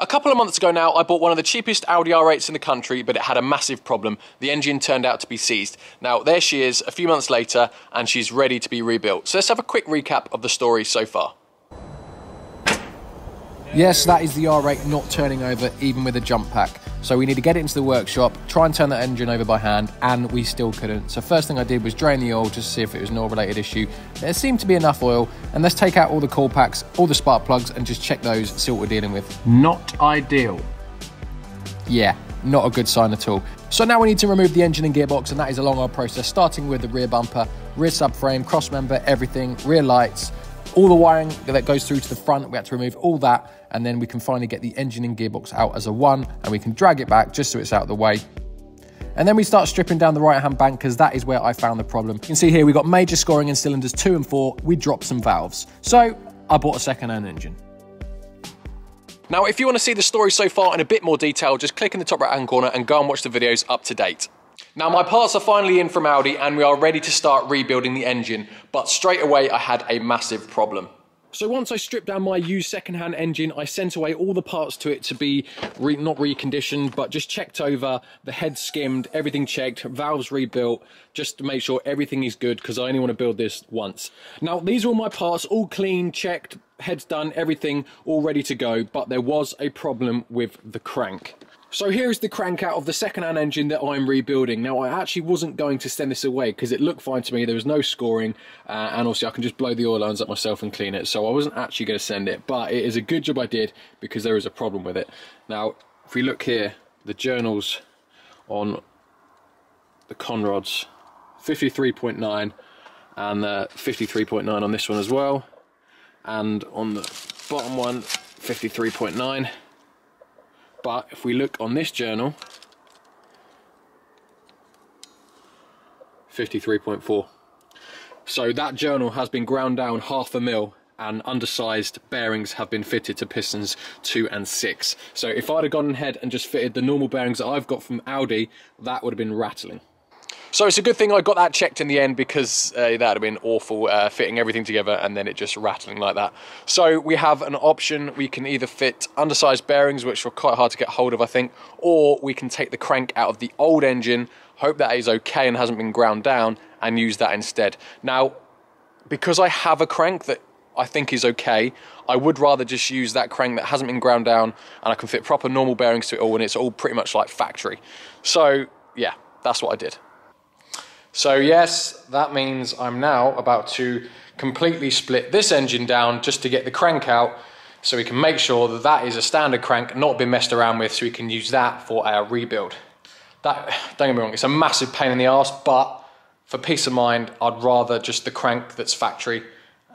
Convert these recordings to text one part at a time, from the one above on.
A couple of months ago now, I bought one of the cheapest Audi R8s in the country, but it had a massive problem. The engine turned out to be seized. Now, there she is a few months later, and she's ready to be rebuilt. So let's have a quick recap of the story so far. Yes, that is the R8 not turning over even with a jump pack. So we need to get it into the workshop, try and turn that engine over by hand, and we still couldn't. So first thing I did was drain the oil just to see if it was an oil-related issue. There seemed to be enough oil, and let's take out all the coil packs, all the spark plugs, and just check those, see what we're dealing with. Not ideal. Yeah, not a good sign at all. So now we need to remove the engine and gearbox, and that is a long old process, starting with the rear bumper, rear subframe, cross member, everything, rear lights, all the wiring that goes through to the front. We had to remove all that, and then we can finally get the engine and gearbox out as a one, and we can drag it back just so it's out of the way. And then we start stripping down the right hand bank, because that is where I found the problem. You can see here we got major scoring in cylinders 2 and 4. We dropped some valves, so I bought a second-hand engine. Now, if you want to see the story so far in a bit more detail, just click in the top right hand corner and go and watch the videos up to date. Now, my parts are finally in from Audi and we are ready to start rebuilding the engine, but straight away I had a massive problem. So once I stripped down my used second-hand engine, I sent away all the parts to it to be not reconditioned, but just checked over, the head skimmed, everything checked, valves rebuilt, just to make sure everything is good, because I only want to build this once. Now, these are all my parts, all clean, checked, heads done, everything all ready to go, but there was a problem with the crank. So here is the crank out of the second-hand engine that I'm rebuilding. Now, I actually wasn't going to send this away because it looked fine to me. There was no scoring, and also I can just blow the oil lines up myself and clean it. So I wasn't actually going to send it, but it is a good job I did because there is a problem with it. Now, if we look here, the journals on the conrods, 53.9 and 53.9 on this one as well. And on the bottom one, 53.9. But if we look on this journal, 53.4. So that journal has been ground down 1/2 mil, and undersized bearings have been fitted to pistons 2 and 6. So if I'd have gone ahead and just fitted the normal bearings that I've got from Audi, that would have been rattling. So it's a good thing I got that checked in the end, because that would have been awful, fitting everything together and then it just rattling like that. So we have an option. We can either fit undersized bearings, which were quite hard to get hold of, I think, or we can take the crank out of the old engine, hope that is okay and hasn't been ground down, and use that instead. Now, because I have a crank that I think is okay, I would rather just use that crank that hasn't been ground down, and I can fit proper normal bearings to it all, and it's all pretty much like factory. So yeah, that's what I did. So yes, that means I'm now about to completely split this engine down just to get the crank out, so we can make sure that that is a standard crank, not been messed around with, so we can use that for our rebuild. That, don't get me wrong, it's a massive pain in the arse, but for peace of mind, I'd rather just the crank that's factory,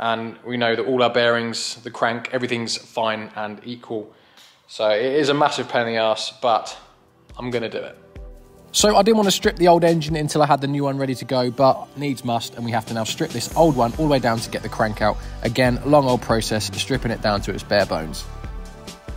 and we know that all our bearings, the crank, everything's fine and equal. So it is a massive pain in the arse, but I'm gonna do it. So I didn't want to strip the old engine until I had the new one ready to go, but needs must, and we have to now strip this old one all the way down to get the crank out. Again, long old process, stripping it down to its bare bones.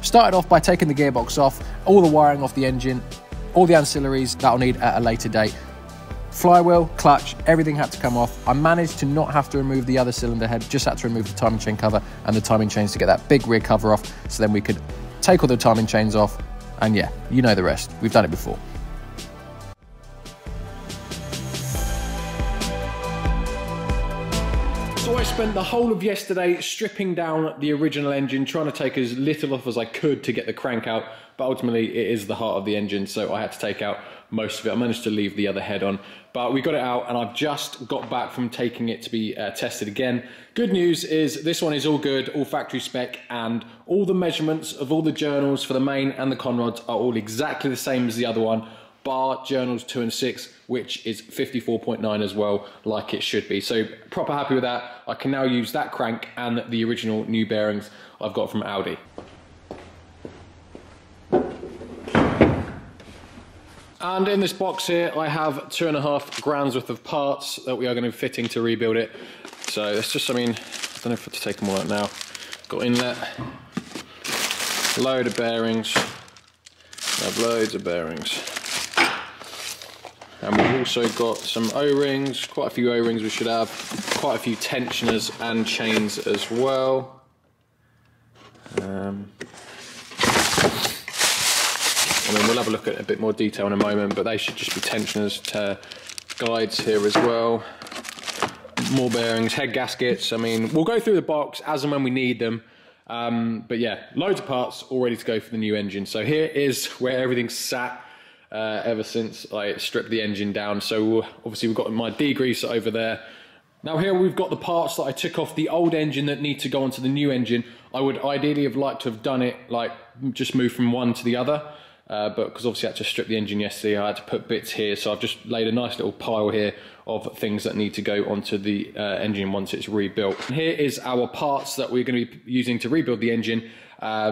Started off by taking the gearbox off, all the wiring off the engine, all the ancillaries that I'll need at a later date. Flywheel, clutch, everything had to come off. I managed to not have to remove the other cylinder head, just had to remove the timing chain cover and the timing chains to get that big rear cover off, so then we could take all the timing chains off, and yeah, you know the rest. We've done it before. So I spent the whole of yesterday stripping down the original engine, trying to take as little off as I could to get the crank out, but ultimately it is the heart of the engine, so I had to take out most of it. I managed to leave the other head on, but we got it out, and I've just got back from taking it to be tested again. Good news is this one is all good, all factory spec, and all the measurements of all the journals for the main and the conrods are all exactly the same as the other one, bar journals 2 and 6, which is 54.9 as well, like it should be. So proper happy with that. I can now use that crank and the original new bearings I've got from Audi. And in this box here, I have 2.5 grams worth of parts that we are going to be fitting to rebuild it. So it's just, I mean, I don't know if I have to take them all out now. Got inlet, load of bearings, I have loads of bearings. And we've also got some O-rings, quite a few O-rings we should have, quite a few tensioners and chains as well. I mean, we'll have a look at a bit more detail in a moment, but they should just be tensioners, guides here as well. More bearings, head gaskets. I mean, we'll go through the box as and when we need them. But yeah, loads of parts all ready to go for the new engine. So here is where everything's sat ever since I stripped the engine down. So obviously we've got my degreaser over there. Now here we've got the parts that I took off the old engine that need to go onto the new engine. I would ideally have liked to have done it like just move from one to the other. But because obviously I had to strip the engine yesterday, I had to put bits here. So I've just laid a nice little pile here of things that need to go onto the engine once it's rebuilt. And here is our parts that we're going to be using to rebuild the engine.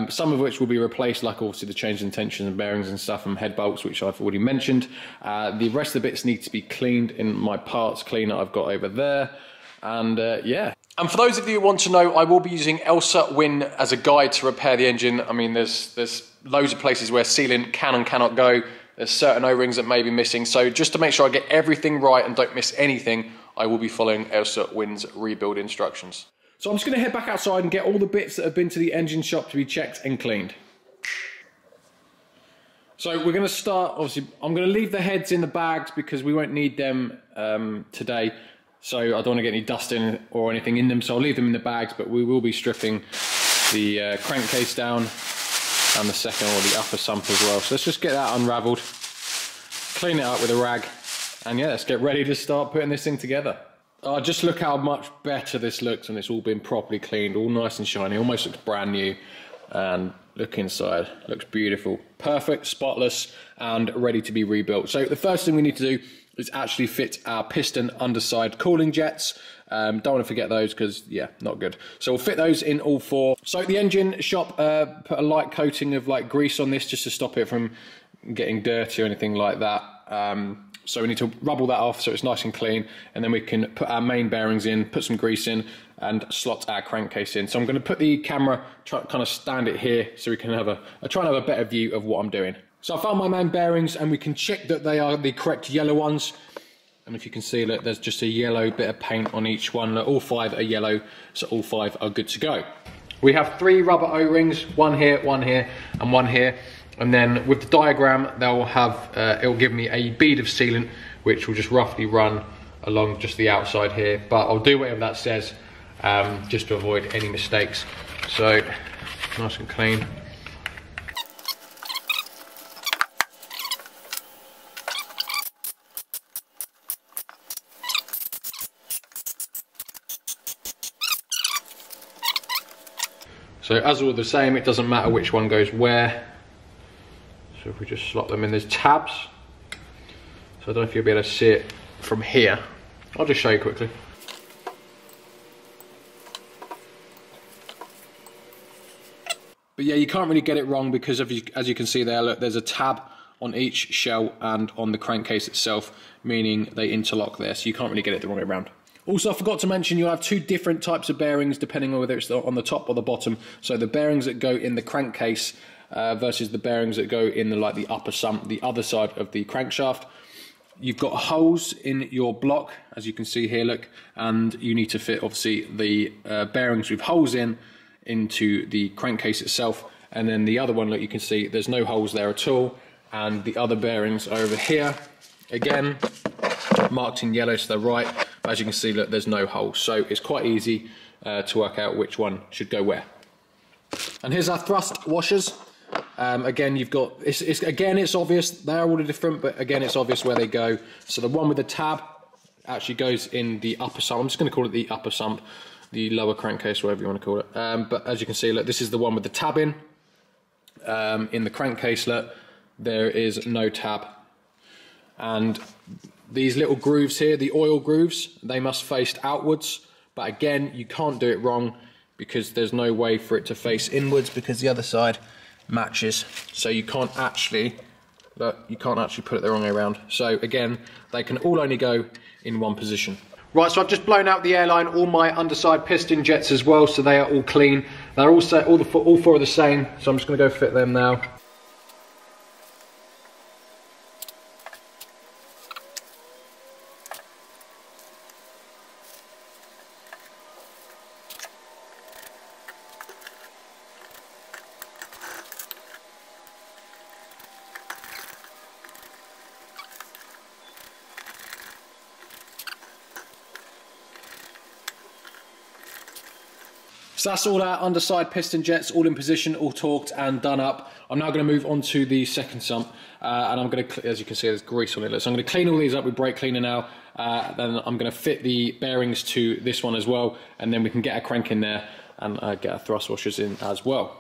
Some of which will be replaced, like obviously the change in tensions and bearings and stuff, and head bolts, which I've already mentioned. The rest of the bits need to be cleaned in my parts cleaner I've got over there. And yeah. And for those of you who want to know, I will be using Elsa Win as a guide to repair the engine. I mean, there's loads of places where sealant can and cannot go. There's certain O-rings that may be missing. So just to make sure I get everything right and don't miss anything, I will be following Elsa Win's rebuild instructions. So I'm just going to head back outside and get all the bits that have been to the engine shop to be checked and cleaned. So we're going to start, obviously, I'm going to leave the heads in the bags because we won't need them today. So I don't want to get any dust in or anything in them, so I'll leave them in the bags, but we will be stripping the crankcase down and the second or the upper sump as well. So let's just get that unraveled, clean it up with a rag, and yeah, let's get ready to start putting this thing together. Oh, just look how much better this looks when it's all been properly cleaned, all nice and shiny, almost looks brand new. And look inside, looks beautiful. Perfect, spotless, and ready to be rebuilt. So the first thing we need to do is actually fit our piston underside cooling jets. Don't want to forget those because, yeah, not good. So we'll fit those in all four. So the engine shop put a light coating of like grease on this just to stop it from getting dirty or anything like that. So we need to rub all that off so it's nice and clean, and then we can put our main bearings in, put some grease in, and slot our crankcase in. So I'm going to put the camera, kind of stand it here so we can have try and have a better view of what I'm doing. So I found my main bearings, and we can check that they are the correct yellow ones. And if you can see, look, there's just a yellow bit of paint on each one. Look, all 5 are yellow, so all 5 are good to go. We have 3 rubber O-rings, one here, and one here. And then with the diagram, they'll have, it'll give me a bead of sealant, which will just roughly run along just the outside here. But I'll do whatever that says, just to avoid any mistakes. So, nice and clean. So as all the same, it doesn't matter which one goes where. So if we just slot them in, there's tabs. So I don't know if you'll be able to see it from here. I'll just show you quickly. But yeah, you can't really get it wrong because as you can see there, look, there's a tab on each shell and on the crankcase itself, meaning they interlock there, so you can't really get it the wrong way around. Also, I forgot to mention you'll have 2 different types of bearings depending on whether it's on the top or the bottom. So the bearings that go in the crankcase versus the bearings that go in the upper sump, the other side of the crankshaft. You've got holes in your block, as you can see here, look, and you need to fit obviously the bearings with holes into the crankcase itself. And then the other one, look, you can see there's no holes there at all. And the other bearings are over here, again, marked in yellow to the right. As you can see, look, there's no holes. So it's quite easy to work out which one should go where. And here's our thrust washers. Again, you've got, it's obvious, they're all different, but again, it's obvious where they go. So the one with the tab actually goes in the upper sump. I'm just going to call it the upper sump, the lower crankcase, whatever you want to call it. But as you can see, look, this is the one with the tab in. In the crankcase, look, there is no tab. And these little grooves here, the oil grooves, they must face outwards. But again, you can't do it wrong because there's no way for it to face inwards because the other side matches. So you can't actually put it the wrong way around. So again, they can all only go in one position. Right, so I've just blown out the airline, all my underside piston jets as well, so they are all clean. They're also all 4 are the same, so I'm just going to go fit them now. So that's all our underside piston jets, all in position, all torqued and done up. I'm now going to move on to the second sump, and I'm going to, as you can see, there's grease on it. So I'm going to clean all these up with brake cleaner now. Then I'm going to fit the bearings to this one as well, and then we can get our crank in there and get our thrust washers in as well.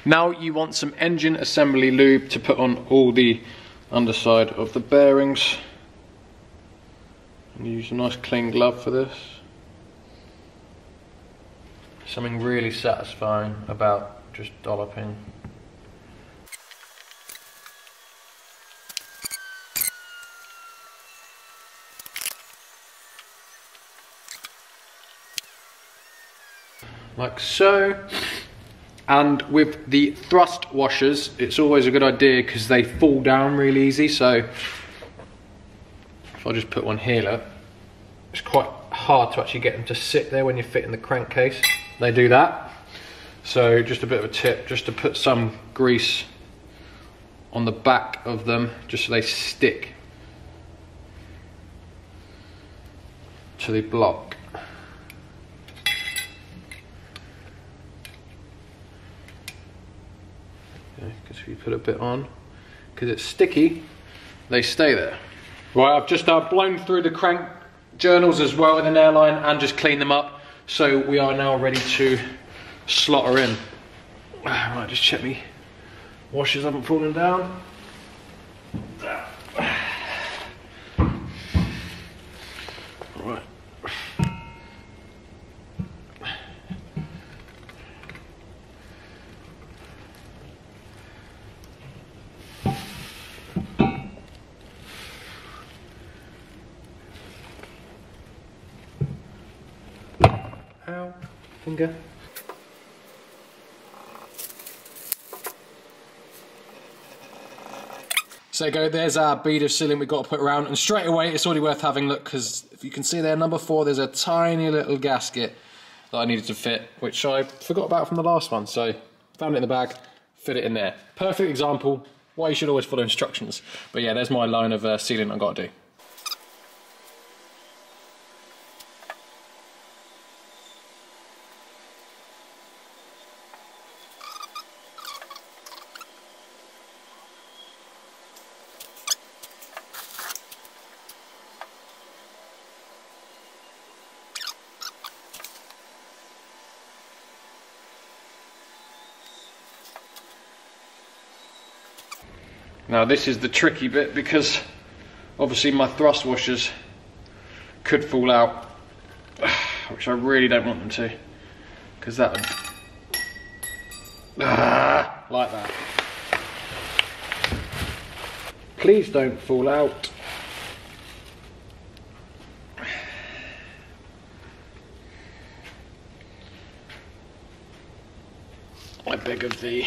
Now you want some engine assembly lube to put on all the underside of the bearings. And use a nice clean glove for this. Something really satisfying about just dolloping. Like so. And with the thrust washers, it's always a good idea because they fall down really easy. So if I just put one here, look, it's quite hard to actually get them to sit there when you're fitting the crankcase. They do that. So just a bit of a tip, just to put some grease on the back of them, just so they stick to the block. Because if you put a bit on, because it's sticky, they stay there. Right, I've just blown through the crank journals as well with an airline and just cleaned them up. So we are now ready to slot her in. Right, just check me washers haven't fallen down. Right. Ow, finger. So there you go, there's our bead of sealant we've got to put around, and straight away it's already worth having a look, because if you can see there, number 4, there's a tiny little gasket that I needed to fit, which I forgot about from the last one, so found it in the bag, fit it in there. Perfect example why you should always follow instructions. But yeah, there's my line of sealant I've got to do. Now this is the tricky bit, because obviously my thrust washers could fall out, which I really don't want them to, because that would, like that. Please don't fall out. I beg of thee.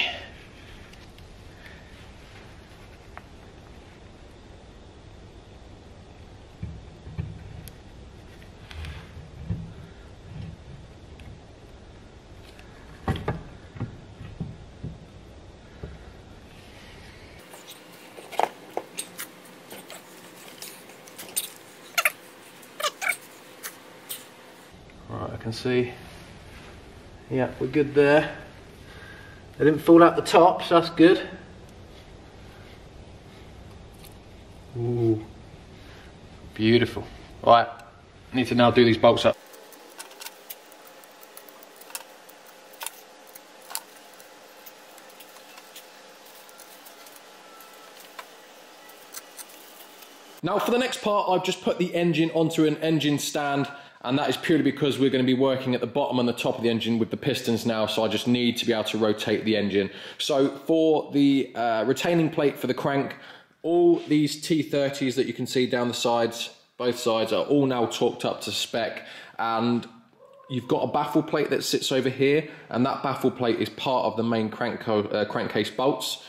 Right, I can see, yeah, we're good there. They didn't fall out the top, so that's good. Ooh, beautiful. Right, need to now do these bolts up. Now for the next part, I've just put the engine onto an engine stand, and that is purely because we're going to be working at the bottom and the top of the engine with the pistons now, so I just need to be able to rotate the engine. So for the retaining plate for the crank, all these T30s that you can see down the sides, both sides, are all now torqued up to spec, and you've got a baffle plate that sits over here, and that baffle plate is part of the main crankcase bolts.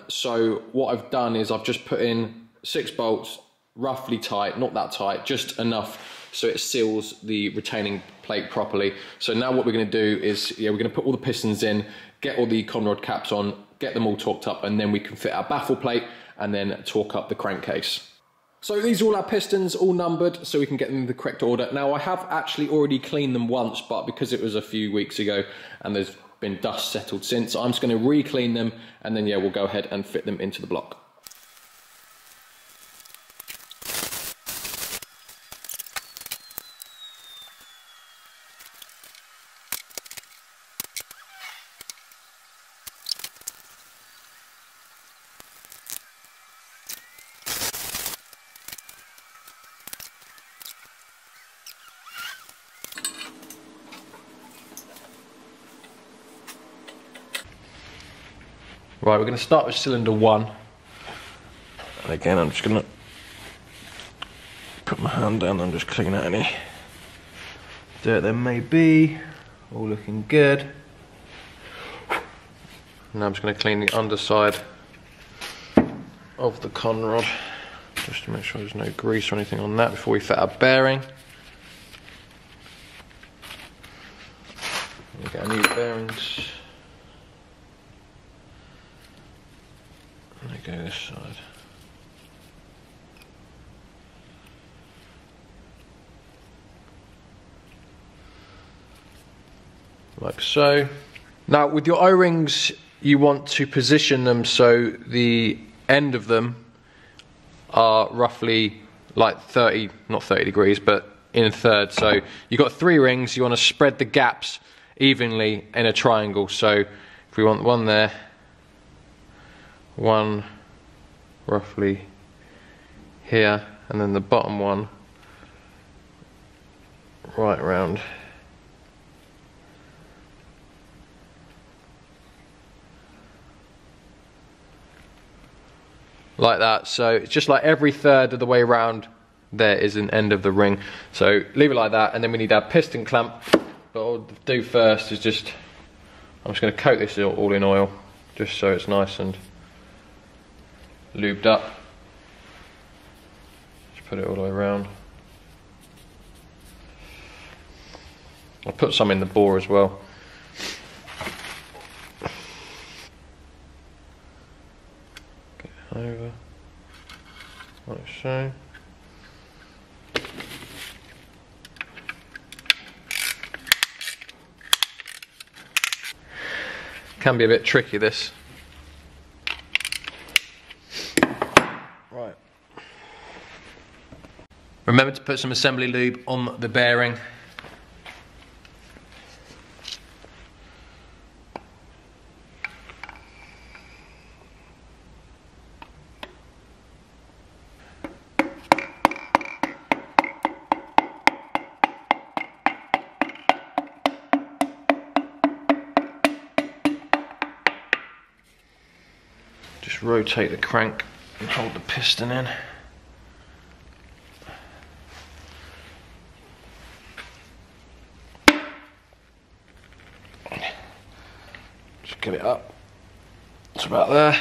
So what I've done is I've just put in 6 bolts, roughly tight, not that tight, just enough so it seals the retaining plate properly. So now what we're going to do is, we're going to put all the pistons in, get all the conrod caps on, get them all torqued up, and then we can fit our baffle plate and then torque up the crankcase. So these are all our pistons, all numbered, so we can get them in the correct order. Now I have actually already cleaned them once, but because it was a few weeks ago and there's been dust settled since, I'm just going to re-clean them, and then we'll go ahead and fit them into the block. Right, we're going to start with cylinder 1. And again, I'm just going to put my hand down and just clean out any dirt there may be. All looking good. Now I'm just going to clean the underside of the conrod, just to make sure there's no grease or anything on that before we fit our bearing. We get our new bearings. And they go this side. Like so. Now with your O-rings, you want to position them so the end of them are roughly like 30, not 30 degrees, but in a third. So you've got 3 rings, you want to spread the gaps evenly in a triangle. So if we want one there, one roughly here, and then the bottom one right around like that. So it's just like every third of the way around there is an end of the ring. So leave it like that, and then we need our piston clamp. But what I'll do first is just, I'm just going to coat this all in oil, just so it's nice and lubed up. Just put it all the way around. I'll put some in the bore as well. Get it over, like so. Can be a bit tricky, this. Right. Remember to put some assembly lube on the bearing. Just rotate the crank and hold the piston in. Just get it up. It's about there.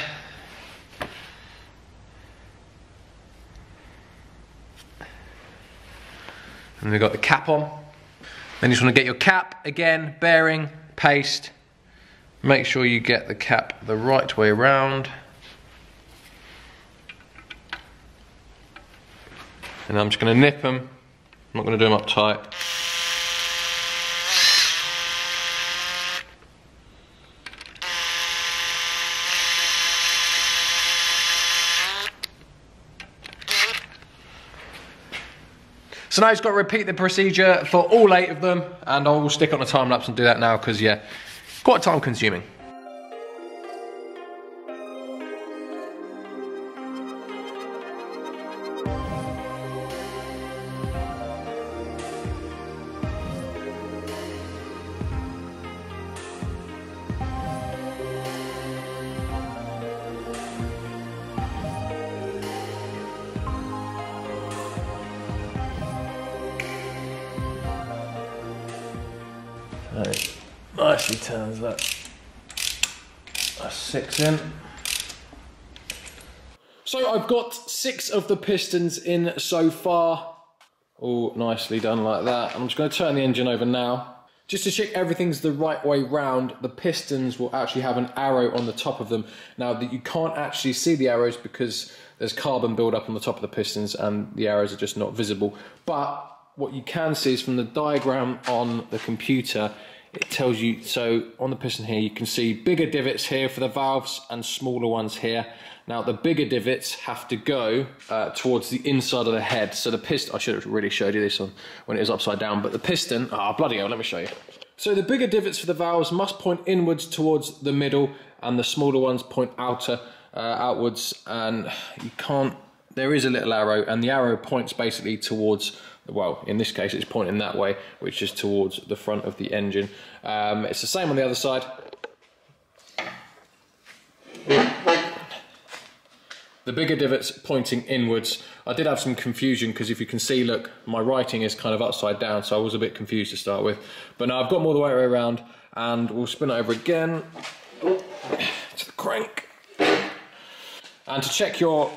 And we've got the cap on. Then you just want to get your cap, again, bearing, paste. Make sure you get the cap the right way around. And I'm just going to nip them. I'm not going to do them up tight. So now you've got to repeat the procedure for all 8 of them, and I will stick on a time lapse and do that now because, yeah, quite time consuming. Nicely turns that 6 in. So I've got 6 of the pistons in so far. All nicely done like that. I'm just going to turn the engine over now. Just to check everything's the right way round, the pistons will actually have an arrow on the top of them. Now that you can't actually see the arrows because there's carbon build-up on the top of the pistons and the arrows are just not visible. But what you can see is from the diagram on the computer, it tells you, so on the piston here, you can see bigger divots here for the valves and smaller ones here. Now the bigger divots have to go towards the inside of the head. So the piston, I should have really showed you this on when it was upside down, but the piston, bloody hell, let me show you. So the bigger divots for the valves must point inwards towards the middle and the smaller ones point outwards, and you can't, there is a little arrow and the arrow points basically towards, well, in this case it's pointing that way, which is towards the front of the engine. It's the same on the other side. The bigger divots pointing inwards. I did have some confusion because if you can see, look, my writing is kind of upside down, so I was a bit confused to start with. But now I've got more the way around, and we'll spin it over again to the crank. And to check your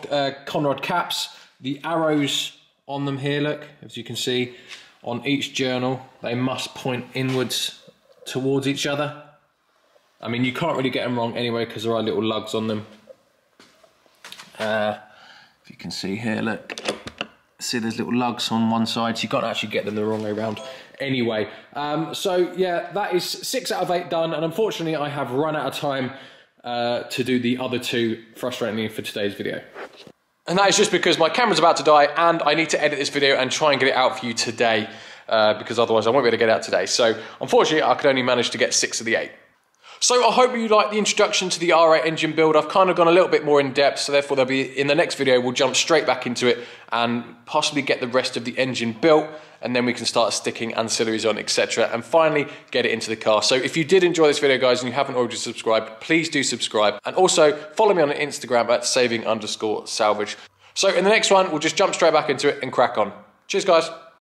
conrod caps, the arrows on them here, look, as you can see, on each journal, they must point inwards towards each other. I mean, you can't really get them wrong anyway because there are little lugs on them. If you can see here, look, see there's little lugs on one side, so you can't actually get them the wrong way around anyway. So yeah, that is 6 out of 8 done, and unfortunately I have run out of time to do the other 2, frustratingly, for today's video. And that is just because my camera's about to die and I need to edit this video and try and get it out for you today, because otherwise I won't be able to get it out today. So unfortunately I could only manage to get 6 of the 8. So I hope you liked the introduction to the R8 engine build. I've kind of gone a little bit more in depth, so therefore there'll be, in the next video, we'll jump straight back into it and possibly get the rest of the engine built, and then we can start sticking ancillaries on, etc. and finally get it into the car. So if you did enjoy this video, guys, and you haven't already subscribed, please do subscribe. And also follow me on Instagram at saving_salvage. So in the next one, we'll just jump straight back into it and crack on. Cheers, guys.